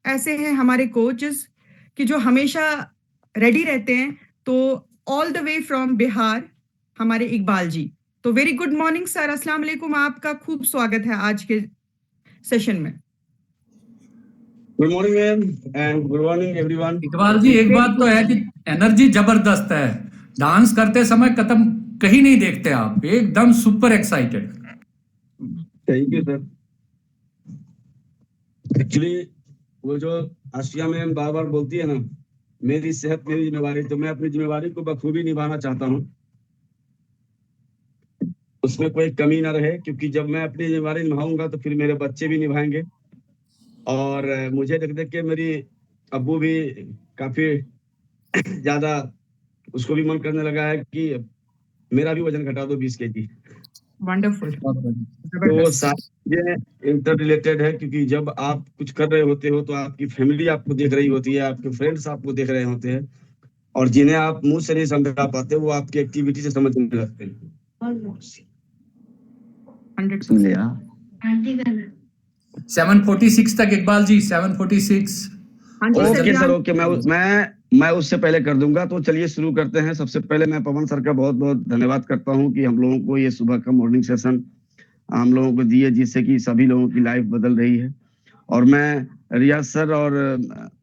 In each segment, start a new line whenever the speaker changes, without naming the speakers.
ऐसे हैं हमारे कोचेस कि जो हमेशा रेडी रहते हैं। तो all the way from Bihar हमारे इकबाल जी। तो वेरी गुड मॉर्निंग सर, अस्सलाम वालेकुम, आपका खूब स्वागत है आज के सेशन में।
Good morning ma'am and good morning everyone.
Iqbal ji, एक बात तो है कि एनर्जी जबरदस्त है। डांस करते समय कदम कहीं नहीं देखते आप, एकदम super excited.
Thank you sir. Actually वो जो आशिया मैम बार बार बोलती है ना, मेरी सेहत मेरी जिम्मेवारी, तो मैं अपनी जिम्मेवारी को बखूबी निभाना चाहता हूँ, उसमें कोई कमी ना रहे, क्योंकि जब मैं अपनी जिम्मेवारी निभाऊंगा तो फिर मेरे बच्चे भी निभाएंगे। और मुझे देख देख के मेरी अब्बू भी काफी ज्यादा, उसको भी मन करने लगा है कि मेरा भी वजन घटा दो 20 kg।
वंडरफुल।
तो सारी चीजें इंटर रिलेटेड है, क्योंकि जब आप कुछ कर रहे होते हो तो आपकी फैमिली आपको देख रही होती है, आपके फ्रेंड्स आपको देख रहे होते हैं, और जिन्हें आप मुंह से नहीं समझा पाते वो आपकी एक्टिविटी से समझने लगते हैं।
746 तक Iqbal ji, 746।
Okay sir, okay. मैं उससे पहले कर दूंगा। तो चलिए शुरू करते हैं। सबसे पहले मैं पवन सर का बहुत बहुत धन्यवाद करता हूं कि हम लोगों को ये सुबह का मॉर्निंग सेशन हम लोगों को दिए, जिससे कि सभी लोगों की लाइफ बदल रही है। और मैं रियाज सर और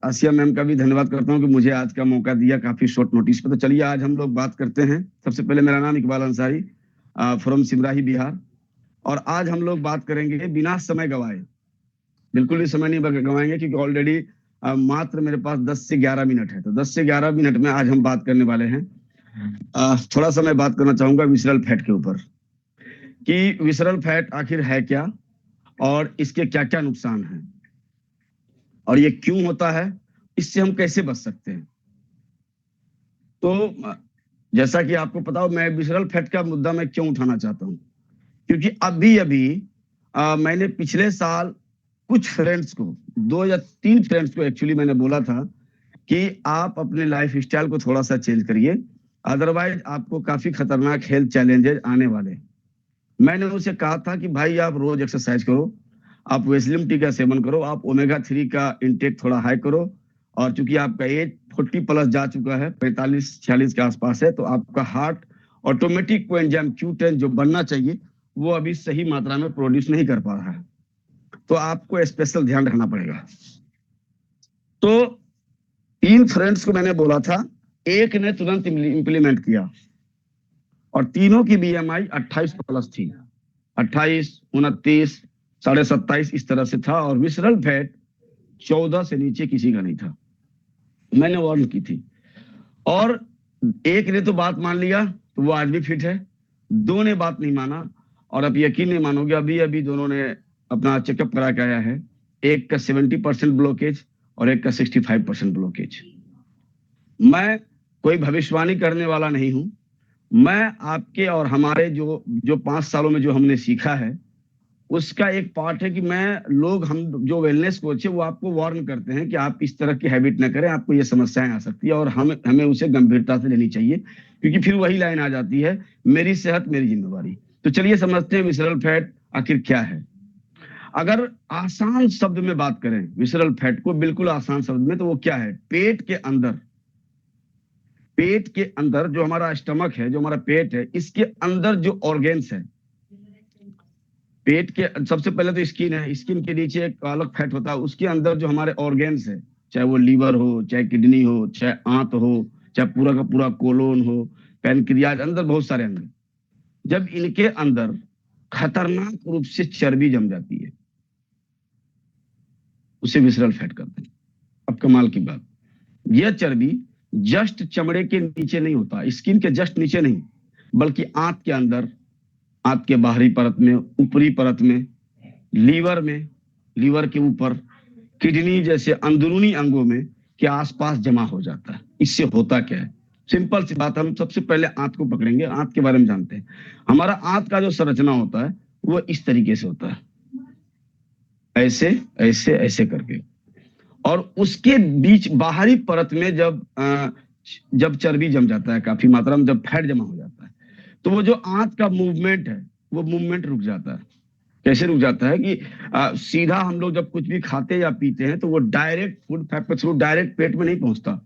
आसिया मैम का भी धन्यवाद करता हूं कि मुझे आज का मौका दिया काफी शॉर्ट नोटिस पे। तो चलिए आज हम लोग बात करते हैं। सबसे पहले मेरा नाम इकबाल अंसारी फ्रॉम सिमराही बिहार, और आज हम लोग बात करेंगे बिना समय गवाए। बिल्कुल भी समय नहीं गवाएंगे, क्योंकि ऑलरेडी मात्र मेरे पास 10 से 11 मिनट है। तो 10 से 11 मिनट में आज हम बात करने वाले हैं। थोड़ा सा मैं बात करना चाहूंगा विसरल फैट के ऊपर, कि विसरल फैट आखिर है क्या और इसके क्या क्या नुकसान हैं, और ये क्यों होता है, इससे हम कैसे बच सकते हैं। तो जैसा कि आपको पता हो, मैं विसरल फैट का मुद्दा मैं क्यों उठाना चाहता हूँ, क्योंकि अभी अभी मैंने पिछले साल कुछ फ्रेंड्स को, 2 या 3 फ्रेंड्स को एक्चुअली मैंने बोला था कि आप अपने लाइफ स्टाइल को थोड़ा सा चेंज करिए, अदरवाइज आपको काफी खतरनाक हेल्थ चैलेंजेस आने वाले। मैंने उनसे कहा था कि भाई आप रोज एक्सरसाइज करो, आप वेस्लिम टी का सेवन करो, आप ओमेगा 3 का इंटेक थोड़ा हाई करो, और चूंकि आपका एज 40 प्लस जा चुका है, 45-46 के आसपास है, तो आपका हार्ट ऑटोमेटिक कोएंजाइम Q10 जो बनना चाहिए वो अभी सही मात्रा में प्रोड्यूस नहीं कर पा रहा है, तो आपको स्पेशल ध्यान रखना पड़ेगा। तो 3 फ्रेंड्स को मैंने बोला था, एक ने तुरंत इंप्लीमेंट किया, और तीनों की BMI 28 प्लस थी, 28, 29, 27.5 इस तरह से था, और विसरल फैट 14 से नीचे किसी का नहीं था। मैंने वार्न की थी, और एक ने तो बात मान लिया, तो वो आज भी फिट है। 2 ने बात नहीं माना, और अब यकीन नहीं मानोगे, अभी अभी दोनों ने अपना चेकअप करा के आया है। एक का 70% ब्लॉकेज और एक का 65% ब्लॉकेज। मैं कोई भविष्यवाणी करने वाला नहीं हूं, मैं आपके और हमारे जो 5 सालों में जो हमने सीखा है उसका एक पार्ट है कि हम जो वेलनेस कोच है वो आपको वार्न करते हैं कि आप इस तरह की हैबिट ना करें, आपको ये समस्याएं आ सकती है, और हमें उसे गंभीरता से लेनी चाहिए, क्योंकि फिर वही लाइन आ जाती है, मेरी सेहत मेरी जिम्मेवारी। तो चलिए समझते हैं विसरल फैट आखिर क्या है। अगर आसान शब्द में बात करें विसरल फैट को, बिल्कुल आसान शब्द में, तो वो क्या है? पेट के अंदर जो हमारा स्टमक है, जो हमारा पेट है, इसके अंदर जो ऑर्गेन्स है, पेट के सबसे पहले तो स्किन है, स्किन के नीचे एक अलग फैट होता है, उसके अंदर जो हमारे ऑर्गेन्स है, चाहे वो लीवर हो, चाहे किडनी हो, चाहे आंत हो, चाहे पूरा का पूरा कोलोन हो, पैनक्रियाज, अंदर बहुत सारे अंग, जब इनके अंदर खतरनाक रूप से चर्बी जम जाती है, उसे विसरल फैट कहते हैं। अब कमाल की बात, यह चर्बी जस्ट चमड़े के नीचे नहीं होता, स्किन के जस्ट नीचे नहीं, बल्कि आंत के अंदर, आंत के बाहरी परत में, ऊपरी परत में, लीवर में, लीवर के ऊपर, किडनी जैसे अंदरूनी अंगों में के आसपास जमा हो जाता है। इससे होता क्या है? सिंपल सी बात, हम सबसे पहले आंत को पकड़ेंगे, आंत के बारे में जानते हैं। हमारा आंत का जो संरचना होता है वो इस तरीके से होता है, ऐसे ऐसे ऐसे करके, और उसके बीच बाहरी परत में जब चर्बी जम जाता है, काफी मात्रा में जब फैट जमा हो जाता है, तो वो जो आंत का मूवमेंट है वो मूवमेंट रुक जाता है। कैसे रुक जाता है कि सीधा हम लोग जब कुछ भी खाते या पीते हैं तो वो डायरेक्ट फूड पाइप के थ्रू डायरेक्ट पेट में नहीं पहुंचता।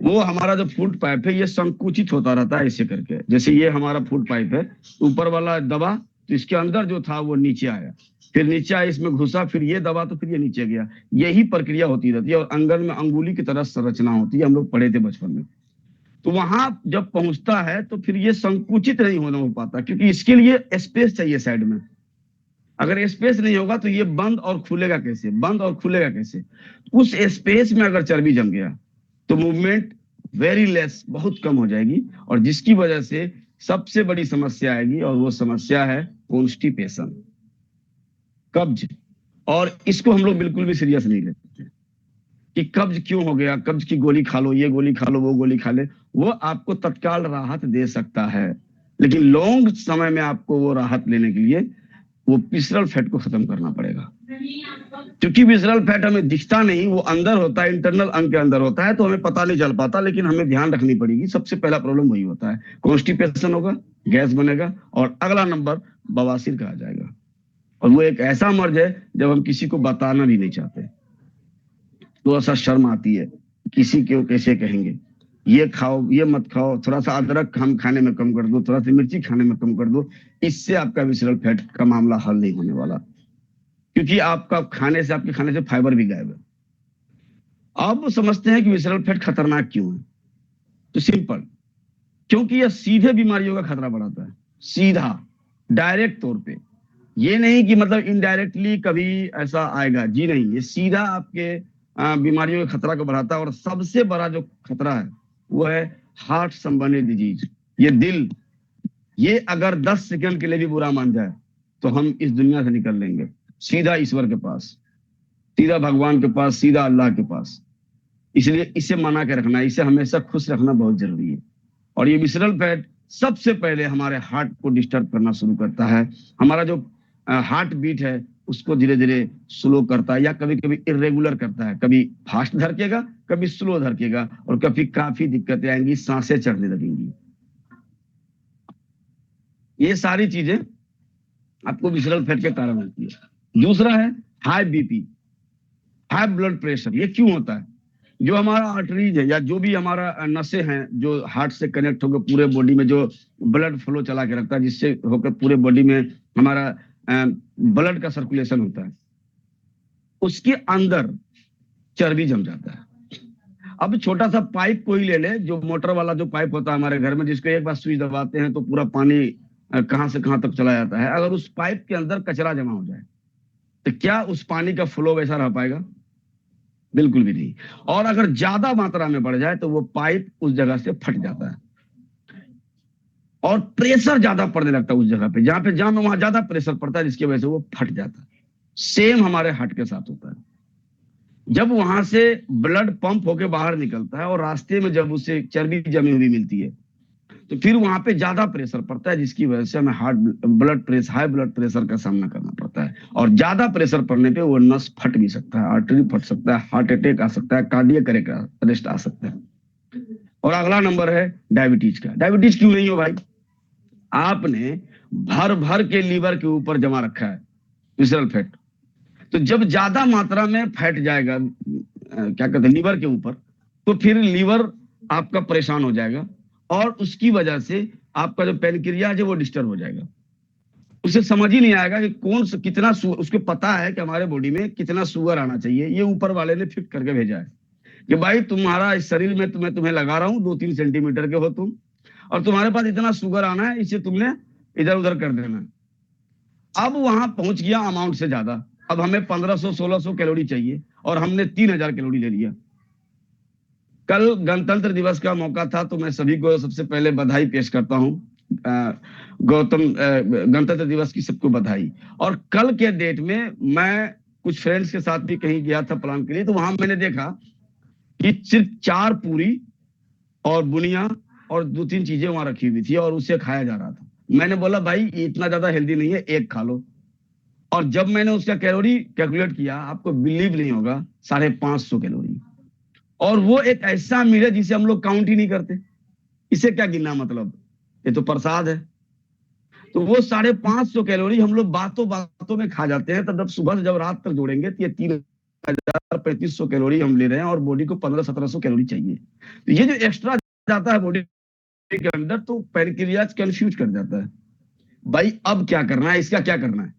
वो हमारा जो फूड पाइप है ये संकुचित होता रहता है ऐसे करके। जैसे ये हमारा फूड पाइप है, ऊपर वाला दबा तो इसके अंदर जो था वो नीचे आया, फिर नीचे आया इसमें घुसा, फिर ये दबा तो फिर ये नीचे गया। यही प्रक्रिया होती रहती है और अंगन में अंगुली की तरह संरचना होती है, हम लोग पढ़े थे बचपन में। तो वहां जब पहुंचता है तो फिर ये संकुचित नहीं होना हो पाता, क्योंकि इसके लिए स्पेस चाहिए साइड में। अगर स्पेस नहीं होगा तो ये बंद और खुलेगा कैसे, बंद और खुलेगा कैसे? उस स्पेस में अगर चर्बी जम गया तो मूवमेंट वेरी लेस, बहुत कम हो जाएगी, और जिसकी वजह से सबसे बड़ी समस्या आएगी, और वो समस्या है कॉन्स्टिपेशन, कब्ज। और इसको हम लोग बिल्कुल भी सीरियस नहीं लेते कि कब्ज क्यों हो गया, कब्ज की गोली खा लो, ये गोली खा लो, वो गोली खा ले। वो आपको तत्काल राहत दे सकता है, लेकिन लॉन्ग समय में आपको वो राहत लेने के लिए वो विसरल फैट को खत्म करना पड़ेगा। क्योंकि विसरल फैट हमें दिखता नहीं, वो अंदर होता है, इंटरनल अंग के अंदर होता है, तो हमें पता नहीं चल पाता, लेकिन हमें ध्यान रखनी पड़ेगी। सबसे पहला प्रॉब्लम वही होता है, कॉन्स्टिपेशन होगा, गैस बनेगा, और अगला नंबर बवासीर का आ जाएगा। और वो एक ऐसा मर्ज है जब हम किसी को बताना भी नहीं चाहते, तो ऐसा शर्म आती है, किसी को कैसे कहेंगे, ये खाओ, ये मत खाओ, थोड़ा सा अदरक हम खाने में कम कर दो, थोड़ा सा मिर्ची खाने में कम कर दो। इससे आपका विसरल फैट का मामला हल नहीं होने वाला, क्योंकि आपका खाने से, आपके खाने से फाइबर भी गायब है। अब समझते हैं कि विसरल फैट खतरनाक क्यों है। तो सिंपल, क्योंकि यह सीधे बीमारियों का खतरा बढ़ाता है, सीधा डायरेक्ट तौर पे। ये नहीं कि मतलब इनडायरेक्टली कभी ऐसा आएगा, जी नहीं, ये सीधा आपके बीमारियों के खतरा को बढ़ाता है। और सबसे बड़ा जो खतरा है वो है हार्ट संबंधी डिजीज। ये दिल, ये अगर 10 सेकंड के लिए भी बुरा मान जाए तो हम इस दुनिया से निकल लेंगे, सीधा ईश्वर के पास, सीधा भगवान के पास, सीधा अल्लाह के पास। इसलिए इसे मना के रखना, इसे हमेशा खुश रखना बहुत जरूरी है। और ये विसरल फैट सबसे पहले हमारे हार्ट को डिस्टर्ब करना शुरू करता है। हमारा जो हार्ट बीट है उसको धीरे धीरे स्लो करता है, या कभी कभी इरेगुलर करता है। कभी फास्ट धड़केगा, कभी स्लो धड़केगा, और कभी काफी दिक्कतें आएंगी, सांसें चढ़ने लगेंगी। ये सारी चीजें आपको विसरल फैट के कारण होती है। दूसरा है high BP, high blood pressure. ये क्यों होता है? जो हमारा आर्टरीज है, या जो भी हमारा नसें हैं जो हार्ट से कनेक्ट होकर पूरे बॉडी में जो ब्लड फ्लो चला के रखता है, जिससे होकर पूरे बॉडी में हमारा ब्लड का सर्कुलेशन होता है, उसके अंदर चर्बी जम जाता है। अब छोटा सा पाइप कोई ले ले, जो मोटर वाला जो पाइप होता है हमारे घर में, जिसको एक बार स्विच दबाते हैं तो पूरा पानी कहां से कहां तक चला जाता है। अगर उस पाइप के अंदर कचरा जमा हो जाए तो क्या उस पानी का फ्लो वैसा रह पाएगा? बिल्कुल भी नहीं। और अगर ज्यादा मात्रा में बढ़ जाए तो वो पाइप उस जगह से फट जाता है, और प्रेशर ज्यादा पड़ने लगता है उस जगह पे, जहां पे जाम है वहां ज्यादा प्रेशर पड़ता है, जिसकी वजह से वो फट जाता है। सेम हमारे हार्ट के साथ होता है। जब वहां से ब्लड पंप होके बाहर निकलता है और रास्ते में जब उसे चर्बी जमी हुई मिलती है तो फिर वहां पे ज्यादा प्रेशर पड़ता है, जिसकी वजह से हमें हाई ब्लड प्रेशर का सामना करना पड़ता है। और ज्यादा प्रेशर पड़ने पे वो नस फट भी सकता है, आर्टरी फट सकता है, हार्ट अटैक आ सकता है, कार्डियक अरेस्ट आ सकता है। और अगला नंबर है डायबिटीज का। डायबिटीज क्यों नहीं हो भाई? आपने भर भर के लीवर के ऊपर जमा रखा है विसरल फैट। तो जब ज्यादा मात्रा में फैट जाएगा क्या कहते हैं लीवर के ऊपर, तो फिर लीवर आपका परेशान हो जाएगा, और उसकी वजह से आपका जो पेनक्रियाज है वो डिस्टर्ब हो जाएगा। उसे समझ ही नहीं आएगा कि कौन सा कितना, उसको पता है कि हमारे बॉडी में कितना शुगर आना चाहिए, ये ऊपर वाले ने फिट करके भेजा है कि भाई तुम्हारा इस शरीर में तुम्हें लगा रहा हूं, 2-3 सेंटीमीटर के हो तुम, और तुम्हारे पास इतना शुगर आना है, इसे तुमने इधर उधर कर देना। अब वहां पहुंच गया अमाउंट से ज्यादा, अब हमें 1500-1600 कैलोरी चाहिए और हमने 3000 कैलोरी ले लिया। कल गणतंत्र दिवस का मौका था, तो मैं सभी को सबसे पहले बधाई पेश करता हूं। गौतम, गणतंत्र दिवस की सबको बधाई। और कल के डेट में मैं कुछ फ्रेंड्स के साथ भी कहीं गया था प्लान के लिए, तो वहां मैंने देखा कि सिर्फ 4 पूरी और बुनिया और 2-3 चीजें वहां रखी हुई थी और उसे खाया जा रहा था। मैंने बोला भाई ये इतना ज्यादा हेल्दी नहीं है, एक खा लो। और जब मैंने उसका कैलोरी कैलकुलेट किया, आपको बिलीव नहीं होगा, 550 कैलोरी। और वो एक ऐसा मील है जिसे हम लोग काउंट ही नहीं करते। इसे क्या गिनना, मतलब ये तो प्रसाद है। तो वो 550 कैलोरी हम लोग बातों बातों में खा जाते हैं, तब जब सुबह से जब रात तक जोड़ेंगे तो ये 3,000-3,500 कैलोरी हम ले रहे हैं और बॉडी को 1500-1700 कैलोरी चाहिए। तो ये जो एक्स्ट्रा जाता है बॉडी के अंदर तो पैनक्रियाज कंफ्यूज कर जाता है, भाई अब क्या करना है, इसका क्या करना है,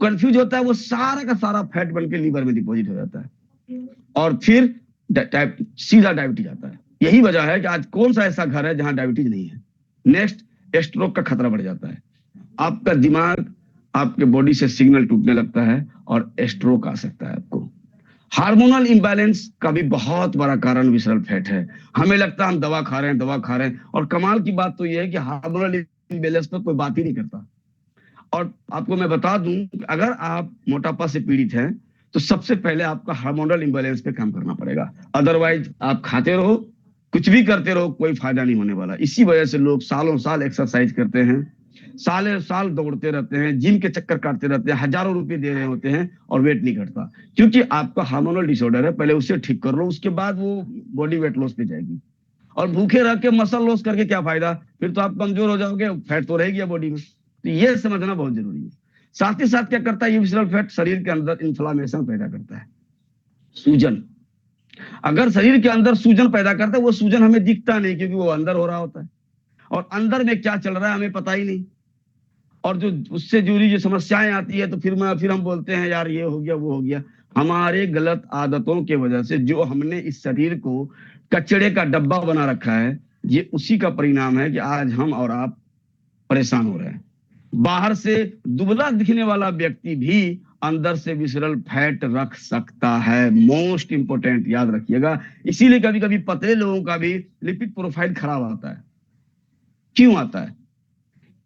कंफ्यूज होता है, वो सारा का सारा फैट बन के लीवर में डिपॉजिट हो जाता है और फिर सीधा डायबिटीज आता है। यही वजह है कि आज कौन सा ऐसा घर है जहां डायबिटीज नहीं है। नेक्स्ट, स्ट्रोक का खतरा बढ़ जाता है, आपका दिमाग आपके बॉडी से सिग्नल टूटने लगता है और स्ट्रोक आ सकता है आपको। हार्मोनल इंबैलेंस का भी बहुत बड़ा कारण विसरल फैट है। हमें लगता है हम दवा खा रहे हैं और कमाल की बात तो यह है कि हार्मोनल इंबैलेंस पर कोई बात ही नहीं करता। और आपको मैं बता दूं, अगर आप मोटापा से पीड़ित हैं तो सबसे पहले आपका हार्मोनल इंबैलेंस पे काम करना पड़ेगा, अदरवाइज आप खाते रहो, कुछ भी करते रहो, कोई फायदा नहीं होने वाला। इसी वजह से लोग सालों साल एक्सरसाइज करते हैं, सालों साल दौड़ते रहते हैं, जिम के चक्कर काटते रहते हैं, हजारों रुपए दे रहे होते हैं और वेट नहीं घटता, क्योंकि आपका हार्मोनल डिसऑर्डर है। पहले उसे ठीक कर लो, उसके बाद वो बॉडी वेट लॉस पे जाएगी। और भूखे रह के मसल लॉस करके क्या फायदा, फिर तो आप कमजोर हो जाओगे, फैट तो रहेगी बॉडी में। तो ये समझना बहुत जरूरी है। साथ ही साथ क्या करता है ये विसरल फैट, शरीर के अंदर इन्फ्लामेशन पैदा करता है, सूजन। अगर शरीर के अंदर सूजन पैदा करता है, वो सूजन हमें दिखता नहीं क्योंकि वो अंदर हो रहा होता है और अंदर में क्या चल रहा है हमें पता ही नहीं। और जो उससे जुड़ी जो समस्याएं आती है तो फिर हम बोलते हैं यार ये हो गया वो हो गया। हमारे गलत आदतों के वजह से जो हमने इस शरीर को कचड़े का डब्बा बना रखा है, ये उसी का परिणाम है कि आज हम और आप परेशान हो रहे हैं। बाहर से दुबला दिखने वाला व्यक्ति भी अंदर से विसरल फैट रख सकता है, मोस्ट इंपोर्टेंट याद रखिएगा। इसीलिए कभी कभी पतले लोगों का भी लिपिड प्रोफाइल खराब आता है। क्यों आता है?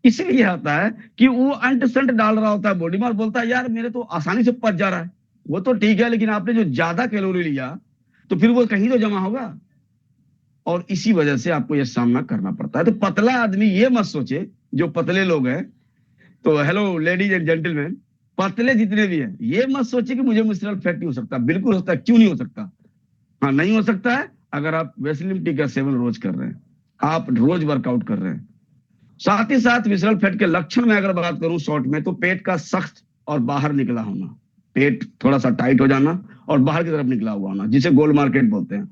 इसलिए आता है कि वो अंट संट डाल रहा होता है बॉडी में और बोलता है यार मेरे तो आसानी से पच जा रहा है। वो तो ठीक है, लेकिन आपने जो ज्यादा कैलोरी लिया तो फिर वो कहीं तो जमा होगा और इसी वजह से आपको यह सामना करना पड़ता है। तो पतला आदमी ये मत सोचे, जो पतले लोग हैं, तो हेलो लेडीज एंड जेंटलमैन, पतले जितने भी हैं ये मत सोचे कि मुझे विसरल फैट नहीं हो सकता। बिल्कुल हो सकता है, क्यों नहीं हो सकता? हाँ नहीं हो सकता है अगर आप वेस्लिन टी का सेवन रोज कर रहे हैं, आप रोज वर्कआउट कर रहे हैं। साथ ही साथ विसरल फैट के लक्षण में अगर बात करूं शॉर्ट में, तो पेट का सख्त और बाहर निकला होना, पेट थोड़ा सा टाइट हो जाना और बाहर की तरफ निकला हुआ होना, जिसे गोल मार्केट बोलते हैं।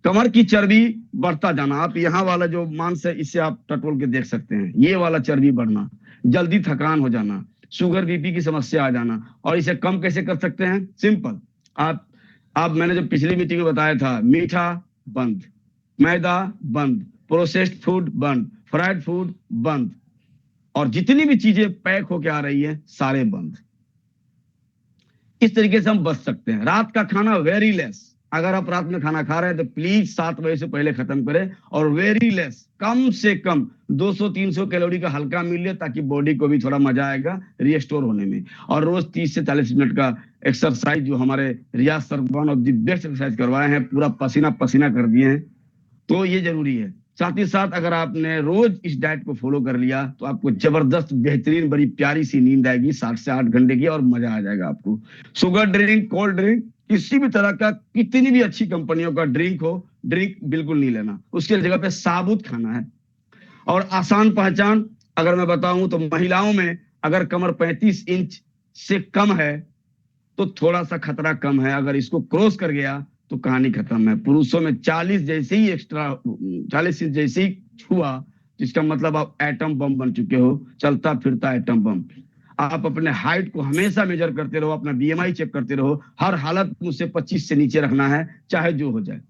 कमर की चर्बी बढ़ता जाना, आप यहाँ वाला जो मांस है इसे आप टटोल के देख सकते हैं, ये वाला चर्बी बढ़ना, जल्दी थकान हो जाना, शुगर बीपी की समस्या आ जाना। और इसे कम कैसे कर सकते हैं? सिंपल, आप मैंने जो पिछली मीटिंग में बताया था, मीठा बंद, मैदा बंद, प्रोसेस्ड फूड बंद, फ्राइड फूड बंद, और जितनी भी चीजें पैक होके आ रही है सारे बंद। इस तरीके से हम बच सकते हैं। रात का खाना वेरी लेस, अगर आप रात में खाना खा रहे हैं तो प्लीज 7 बजे से पहले खत्म करें, और वेरी लेस, कम से कम 200-300 कैलोरी का हल्का मिल ले, ताकि बॉडी को भी थोड़ा मजा आएगा रिस्टोर होने में। और रोज 30 से 40 मिनट का एक्सरसाइज, जो हमारे Riyaz sir one of the best exercise करवाए हैं, पूरा पसीना पसीना कर दिए हैं, तो ये जरूरी है। साथ ही साथ अगर आपने रोज इस डाइट को फॉलो कर लिया तो आपको जबरदस्त बेहतरीन बड़ी प्यारी सी नींद आएगी 7 से 8 घंटे की, और मजा आ जाएगा आपको। शुगर ड्रिंक, कोल्ड ड्रिंक, किसी भी तरह का, कितनी भी अच्छी कंपनियों का ड्रिंक हो, ड्रिंक बिल्कुल नहीं लेना, उसके जगह पे साबुत खाना है। और आसान पहचान अगर मैं बताऊं तो महिलाओं में अगर कमर 35 इंच से कम है तो थोड़ा सा खतरा कम है, अगर इसको क्रॉस कर गया तो कहानी खत्म है। पुरुषों में 40 जैसे ही एक्स्ट्रा, 40 इंच जैसे ही हुआ, जिसका मतलब आप एटम बम बन चुके हो, चलता फिरता एटम बम। आप अपने हाइट को हमेशा मेजर करते रहो, अपना बीएमआई चेक करते रहो, हर हालत में उसे 25 से नीचे रखना है, चाहे जो हो जाए।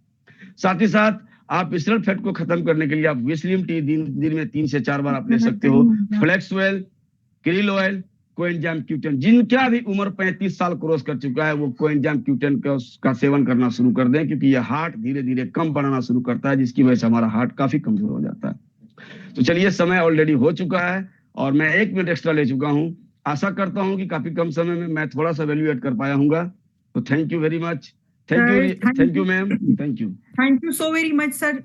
साथ ही साथ आप विसरल फैट को खत्म करने के लिए आप विस्लिम टी दिन में 3 से 4 बार आप ले सकते हो। Flax oil, krill oil, coenzyme Q10, जिनका भी उम्र 35 साल क्रॉस कर चुका है वो कोएंजाइम Q10 का सेवन करना शुरू कर दें, क्योंकि यह हार्ट धीरे धीरे कम बनाना शुरू करता है, जिसकी वजह से हमारा हार्ट काफी कमजोर हो जाता है। तो चलिए, समय ऑलरेडी हो चुका है और मैं 1 मिनट एक्स्ट्रा ले चुका हूं। आशा करता हूं कि काफी कम समय में मैं थोड़ा सा वैल्यू एड कर पाया हूँ। तो thank you very much. Thank you ma'am,
thank you so very much sir.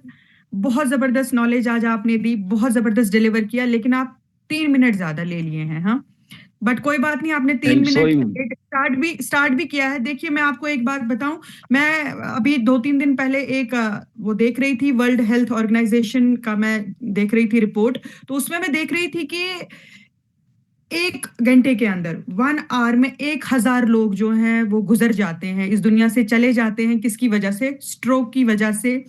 बहुत जबरदस्त नॉलेज आज आपने दी, बहुत जबरदस्त डिलीवर किया, लेकिन आप 3 मिनट ज्यादा ले लिए हैं। हाँ, बट कोई बात नहीं, आपने 3
thank
minute
sorry ma'am.
Let start भी किया है। देखिए, मैं आपको एक बात बताऊं, मैं अभी 2-3 दिन पहले एक वो देख रही थी, वर्ल्ड हेल्थ ऑर्गेनाइजेशन का मैं देख रही थी रिपोर्ट। तो उसमें मैं देख रही थी कि 1 घंटे के अंदर 1 आवर में 1000 लोग जो हैं वो गुजर जाते हैं, इस दुनिया से चले जाते हैं। किसकी वजह से? स्ट्रोक की वजह से,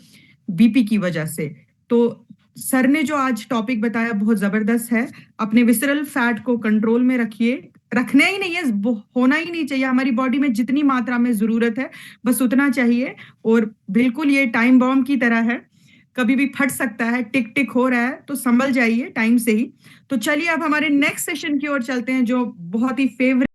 बीपी की वजह से। तो सर ने जो आज टॉपिक बताया बहुत जबरदस्त है। अपने विसरल फैट को कंट्रोल में रखिए, रखना ही नहीं है, होना ही नहीं चाहिए। हमारी बॉडी में जितनी मात्रा में जरूरत है बस उतना चाहिए। और बिल्कुल ये टाइम बॉम्ब की तरह है, कभी भी फट सकता है। टिक टिक हो रहा है तो संभल जाइए टाइम से ही। तो चलिए अब हमारे नेक्स्ट सेशन की ओर चलते हैं, जो बहुत ही फेवरेट